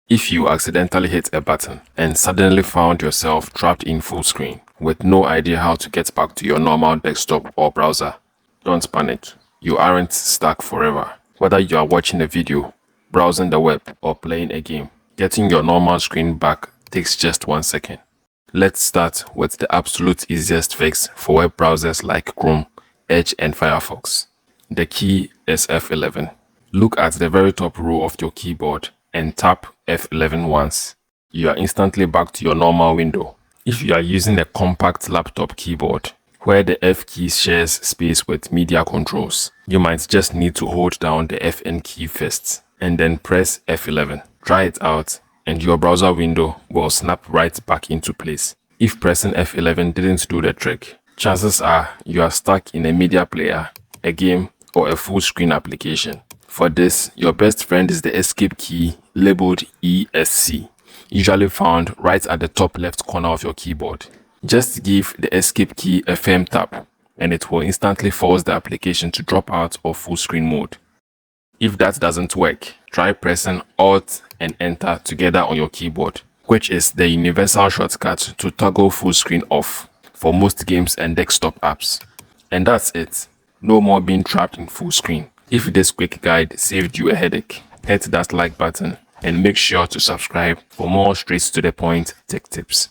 If you accidentally hit a button and suddenly found yourself trapped in full screen with no idea how to get back to your normal desktop or browser, don't panic. You aren't stuck forever. Whether you are watching a video, browsing the web, or playing a game, getting your normal screen back takes just 1 second. Let's start with the absolute easiest fix for web browsers like Chrome, Edge, and Firefox. The key is F11. Look at the very top row of your keyboard and tap F11 once. You are instantly back to your normal window. If you are using a compact laptop keyboard, where the F key shares space with media controls, you might just need to hold down the Fn key first and then press F11. Try it out and your browser window will snap right back into place. If pressing F11 didn't do the trick, chances are you are stuck in a media player, a game, or a full screen application. For this, your best friend is the escape key labeled ESC, usually found right at the top left corner of your keyboard. Just give the escape key a firm tap and it will instantly force the application to drop out of full screen mode. If that doesn't work, try pressing Alt and Enter together on your keyboard, which is the universal shortcut to toggle full screen off for most games and desktop apps. And that's it. No more being trapped in full screen. If this quick guide saved you a headache, hit that like button and make sure to subscribe for more straight to the point tech tips.